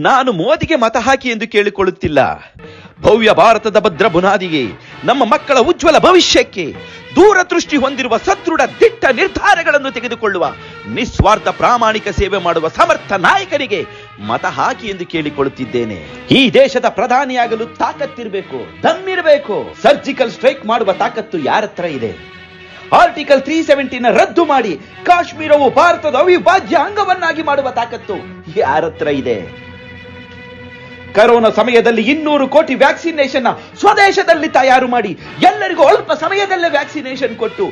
ನಾನು ಮೋದಿಗೆ ಮತ ಹಾಕಿ ಎಂದು ಕೇಳಿಕೊಳ್ಳುತ್ತಿಲ್ಲ. ಭವ್ಯ ಭಾರತದ ಭದ್ರ ಬುನಾದಿಗೆ, ನಮ್ಮ ಮಕ್ಕಳ ಉಜ್ವಲ ಭವಿಷ್ಯಕ್ಕೆ, ದೂರದೃಷ್ಟಿ ಹೊಂದಿರುವ ಸದೃಢ ದಿಟ್ಟ ನಿರ್ಧಾರಗಳನ್ನು ತೆಗೆದುಕೊಳ್ಳುವ ನಿಸ್ವಾರ್ಥ ಪ್ರಾಮಾಣಿಕ ಸೇವೆ ಮಾಡುವ ಸಮರ್ಥ ನಾಯಕನಿಗೆ ಮತ ಹಾಕಿ ಎಂದು ಕೇಳಿಕೊಳ್ಳುತ್ತಿದ್ದೇನೆ. ಈ ದೇಶದ ಪ್ರಧಾನಿಯಾಗಲು ತಾಕತ್ತಿರಬೇಕು, ದಮ್ಮಿರಬೇಕು. ಸರ್ಜಿಕಲ್ ಸ್ಟ್ರೈಕ್ ಮಾಡುವ ತಾಕತ್ತು ಯಾರತ್ರ ಇದೆ? ಆರ್ಟಿಕಲ್ 370 ರದ್ದು ಮಾಡಿ ಕಾಶ್ಮೀರವು ಭಾರತದ ಅವಿಭಾಜ್ಯ ಅಂಗವನ್ನಾಗಿ ಮಾಡುವ ತಾಕತ್ತು ಯಾರತ್ರ ಇದೆ? ಕರೋನಾ ಸಮಯದಲ್ಲಿ 200 ಕೋಟಿ ವ್ಯಾಕ್ಸಿನೇಷನ್ ಸ್ವದೇಶದಲ್ಲಿ ತಯಾರು ಮಾಡಿ ಎಲ್ಲರಿಗೂ ಅಲ್ಪ ಸಮಯದಲ್ಲೇ ವ್ಯಾಕ್ಸಿನೇಷನ್ ಕೊಟ್ಟು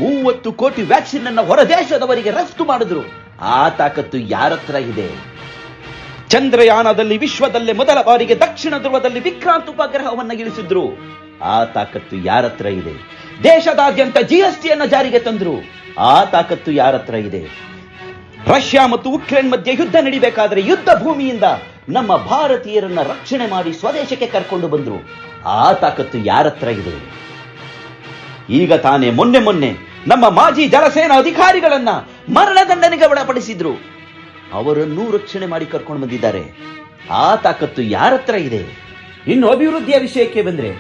30 ಕೋಟಿ ವ್ಯಾಕ್ಸಿನ್ ಅನ್ನು ಹೊರದೇಶದವರಿಗೆ ರಫ್ತು ಮಾಡಿದ್ರು. ಆ ತಾಕತ್ತು ಯಾರತ್ರ ಇದೆ? ಚಂದ್ರಯಾನದಲ್ಲಿ ವಿಶ್ವದಲ್ಲೇ ಮೊದಲ ಬಾರಿಗೆ ದಕ್ಷಿಣ ಧ್ರುವದಲ್ಲಿ ವಿಕ್ರಾಂತ್ ಉಪಗ್ರಹವನ್ನು ಇಳಿಸಿದ್ರು. ಆ ತಾಕತ್ತು ಯಾರತ್ರ ಇದೆ? ದೇಶದಾದ್ಯಂತ GST ಅನ್ನು ಜಾರಿಗೆ ತಂದ್ರು. ಆ ತಾಕತ್ತು ಯಾರತ್ರ ಇದೆ? ರಷ್ಯಾ ಮತ್ತು ಉಕ್ರೇನ್ ಮಧ್ಯೆ ಯುದ್ಧ ನಡಿಬೇಕಾದ್ರೆ ಯುದ್ಧ ಭೂಮಿಯಿಂದ ನಮ್ಮ ಭಾರತೀಯರನ್ನ ರಕ್ಷಣೆ ಮಾಡಿ ಸ್ವದೇಶಕ್ಕೆ ಕರ್ಕೊಂಡು ಬಂದ್ರು. ಆ ತಾಕತ್ತು ಯಾರತ್ರ ಇದೆ? ಈಗ ತಾನೇ ಮೊನ್ನೆ ನಮ್ಮ ಮಾಜಿ ಜಲಸೇನಾ ಅಧಿಕಾರಿಗಳನ್ನ ಮರಣದಂಡನೆಗೆ ಒಳಪಡಿಸಿದ್ರು. ಅವರನ್ನೂ ರಕ್ಷಣೆ ಮಾಡಿ ಕರ್ಕೊಂಡು ಬಂದಿದ್ದಾರೆ. ಆ ತಾಕತ್ತು ಯಾರತ್ರ ಇದೆ? ಇನ್ನು ಅಭಿವೃದ್ಧಿಯ ವಿಷಯಕ್ಕೆ ಬಂದ್ರೆ,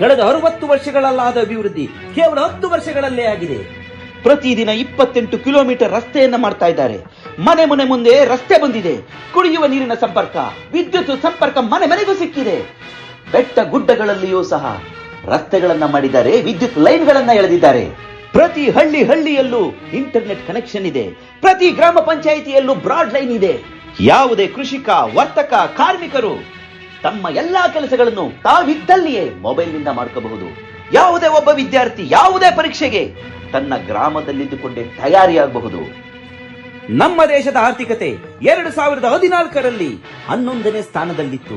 ಕಳೆದ 60 ವರ್ಷಗಳಲ್ಲಾದ ಅಭಿವೃದ್ಧಿ ಕೇವಲ 10 ವರ್ಷಗಳಲ್ಲೇ ಆಗಿದೆ. ಪ್ರತಿದಿನ 28 ಕಿಲೋಮೀಟರ್ ರಸ್ತೆಯನ್ನ ಮಾಡ್ತಾ ಇದ್ದಾರೆ. ಮನೆ ಮುಂದೆ ರಸ್ತೆ ಬಂದಿದೆ. ಕುಡಿಯುವ ನೀರಿನ ಸಂಪರ್ಕ, ವಿದ್ಯುತ್ ಸಂಪರ್ಕ ಮನೆ ಮನೆಗೂ ಸಿಕ್ಕಿದೆ. ಬೆಟ್ಟ ಗುಡ್ಡಗಳಲ್ಲಿಯೂ ಸಹ ರಸ್ತೆಗಳನ್ನ ಮಾಡಿದ್ದಾರೆ, ವಿದ್ಯುತ್ ಲೈನ್ಗಳನ್ನ ಎಳೆದಿದ್ದಾರೆ. ಪ್ರತಿ ಹಳ್ಳಿಯಲ್ಲೂ ಇಂಟರ್ನೆಟ್ ಕನೆಕ್ಷನ್ ಇದೆ. ಪ್ರತಿ ಗ್ರಾಮ ಪಂಚಾಯಿತಿಯಲ್ಲೂ ಬ್ರಾಡ್ ಲೈನ್ ಇದೆ. ಯಾವುದೇ ಕೃಷಿಕ, ವರ್ತಕ, ಕಾರ್ಮಿಕರು ತಮ್ಮ ಎಲ್ಲಾ ಕೆಲಸಗಳನ್ನು ತಾವಿದ್ದಲ್ಲಿಯೇ ಮೊಬೈಲ್ನಿಂದ ಮಾಡ್ಕೋಬಹುದು. ಯಾವುದೇ ಒಬ್ಬ ವಿದ್ಯಾರ್ಥಿ ಯಾವುದೇ ಪರೀಕ್ಷೆಗೆ ತನ್ನ ಗ್ರಾಮದಲ್ಲಿದ್ದುಕೊಂಡೇ ತಯಾರಿಯಾಗಬಹುದು. ನಮ್ಮ ದೇಶದ ಆರ್ಥಿಕತೆ 2014ರಲ್ಲಿ 11ನೇ ಸ್ಥಾನದಲ್ಲಿತ್ತು.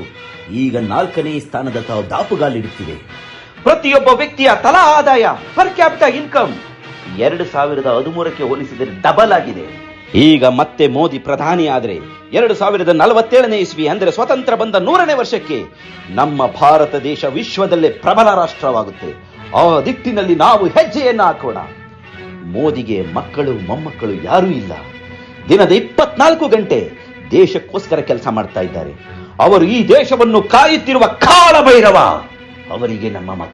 ಈಗ 4ನೇ ಸ್ಥಾನದತ್ತ ದಾಪುಗಾಲಿಡುತ್ತಿದೆ. ಪ್ರತಿಯೊಬ್ಬ ವ್ಯಕ್ತಿಯ ತಲಾ ಆದಾಯ ಪರ್ ಕ್ಯಾಪಿಟಾ ಇನ್ಕಮ್ 2013ಕ್ಕೆ ಹೋಲಿಸಿದರೆ ಡಬಲ್ ಆಗಿದೆ. ಈಗ ಮತ್ತೆ ಮೋದಿ ಪ್ರಧಾನಿ ಆದರೆ 2047ನೇ ಇಸ್ವಿ ಅಂದರೆ ಸ್ವತಂತ್ರ ಬಂದ 100ನೇ ವರ್ಷಕ್ಕೆ ನಮ್ಮ ಭಾರತ ದೇಶ ವಿಶ್ವದಲ್ಲೇ ಪ್ರಬಲ ರಾಷ್ಟ್ರವಾಗುತ್ತೆ. ಆ ದಿಟ್ಟಿನಲ್ಲಿ ನಾವು ಹೆಜ್ಜೆಯನ್ನು ಹಾಕೋಣ. ಮೋದಿಗೆ ಮಕ್ಕಳು ಮೊಮ್ಮಕ್ಕಳು ಯಾರೂ ಇಲ್ಲ. ದಿನದ 24 ಗಂಟೆ ದೇಶಕ್ಕೋಸ್ಕರ ಕೆಲಸ ಮಾಡ್ತಾ ಇದ್ದಾರೆ. ಅವರು ಈ ದೇಶವನ್ನು ಕಾಯುತ್ತಿರುವ ಕಾಲಭೈರವ. ಅವರಿಗೆ ನಮ್ಮ